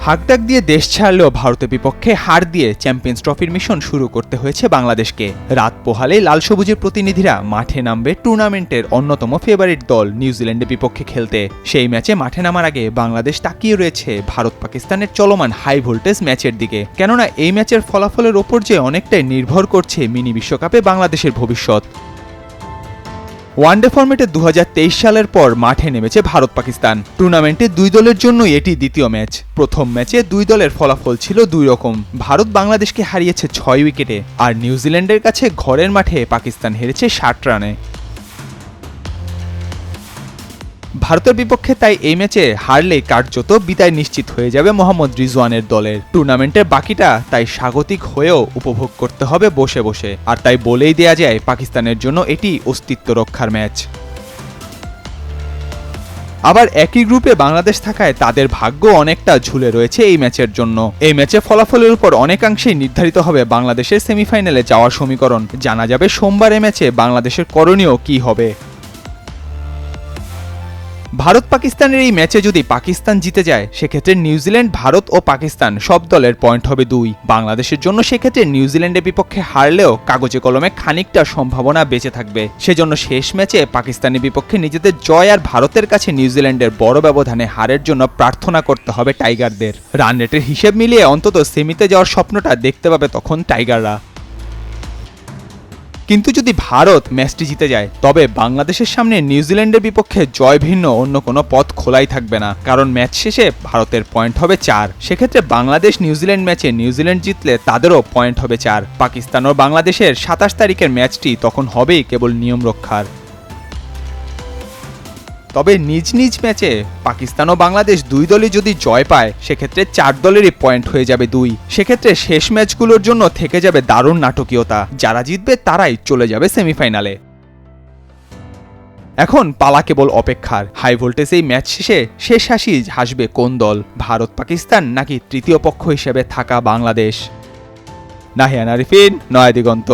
হাকডাক দিয়ে দেশ ছাড়লেও ভারতের বিপক্ষে হার দিয়ে চ্যাম্পিয়ন্স ট্রফির মিশন শুরু করতে হয়েছে বাংলাদেশকে। রাত পোহালে লাল সবুজের প্রতিনিধিরা মাঠে নামবে টুর্নামেন্টের অন্যতম ফেভারিট দল নিউজিল্যান্ডের বিপক্ষে খেলতে। সেই ম্যাচে মাঠে নামার আগে বাংলাদেশ তাকিয়ে রয়েছে ভারত পাকিস্তানের চলমান হাই ভোল্টেজ ম্যাচের দিকে, কেননা এই ম্যাচের ফলাফলের ওপর যে অনেকটাই নির্ভর করছে মিনি বিশ্বকাপে বাংলাদেশের ভবিষ্যৎ। ওয়ানডে ফরম্যাটে 2023 সালের পর মাঠে নেমেছে ভারত পাকিস্তান। টুর্নামেন্টে দুই দলের জন্যই এটি দ্বিতীয় ম্যাচ। প্রথম ম্যাচে দুই দলের ফলাফল ছিল দুই রকম। ভারত বাংলাদেশকে হারিয়েছে 6 উইকেটে, আর নিউজিল্যান্ডের কাছে ঘরের মাঠে পাকিস্তান হেরেছে 60 রানে। ভারতের বিপক্ষে তাই এই ম্যাচে হারলেই কার্যত বিদায় নিশ্চিত হয়ে যাবে মোহাম্মদ রিজওয়ানের দলের। টুর্নামেন্টের বাকিটা তাই স্বাগতিক হয়েও উপভোগ করতে হবে বসে বসে, আর তাই বলেই দেয়া যায় পাকিস্তানের জন্য এটি অস্তিত্ব রক্ষার ম্যাচ। আবার একই গ্রুপে বাংলাদেশ থাকায় তাদের ভাগ্য অনেকটা ঝুলে রয়েছে এই ম্যাচের জন্য। এই ম্যাচে ফলাফলের উপর অনেকাংশেই নির্ধারিত হবে বাংলাদেশের সেমিফাইনালে যাওয়ার সমীকরণ। জানা যাবে সোমবার এই ম্যাচে বাংলাদেশের করণীয় কী হবে। ভারত পাকিস্তানের এই ম্যাচে যদি পাকিস্তান জিতে যায়, সেক্ষেত্রে নিউজিল্যান্ড, ভারত ও পাকিস্তান সব দলের পয়েন্ট হবে 2। বাংলাদেশের জন্য সেক্ষেত্রে নিউজিল্যান্ডের বিপক্ষে হারলেও কাগজে কলমে খানিকটা সম্ভাবনা বেঁচে থাকবে। সেজন্য শেষ ম্যাচে পাকিস্তানের বিপক্ষে নিজেদের জয় আর ভারতের কাছে নিউজিল্যান্ডের বড় ব্যবধানে হারের জন্য প্রার্থনা করতে হবে টাইগারদের। রান রেটের হিসেব মিলিয়ে অন্তত সেমিতে যাওয়ার স্বপ্নটা দেখতে পাবে তখন টাইগাররা। কিন্তু যদি ভারত ম্যাচটি জিতে যায়, তবে বাংলাদেশের সামনে নিউজিল্যান্ডের বিপক্ষে জয় ভিন্ন অন্য কোনো পথ খোলাই থাকবে না, কারণ ম্যাচ শেষে ভারতের পয়েন্ট হবে 4। সেক্ষেত্রে বাংলাদেশ নিউজিল্যান্ড ম্যাচে নিউজিল্যান্ড জিতলে তাদেরও পয়েন্ট হবে 4। পাকিস্তান ও বাংলাদেশের 27 তারিখের ম্যাচটি তখন হবেই কেবল নিয়ম রক্ষার। তবে নিজ নিজ ম্যাচে পাকিস্তান ও বাংলাদেশ দুই দলই যদি জয় পায়, সেক্ষেত্রে 4 দলেরই পয়েন্ট হয়ে যাবে 2। সেক্ষেত্রে শেষ ম্যাচগুলোর জন্য থেকে যাবে দারুণ নাটকীয়তা। যারা জিতবে তারাই চলে যাবে সেমিফাইনালে। এখন পালা কেবল অপেক্ষার। হাই ভোল্টেজ এই ম্যাচ শেষে শেষ হাসি হাসবে কোন দল, ভারত পাকিস্তান নাকি তৃতীয় পক্ষ হিসেবে থাকা বাংলাদেশ? নাহিয়ান আরিফিন, নয়া দিগন্ত।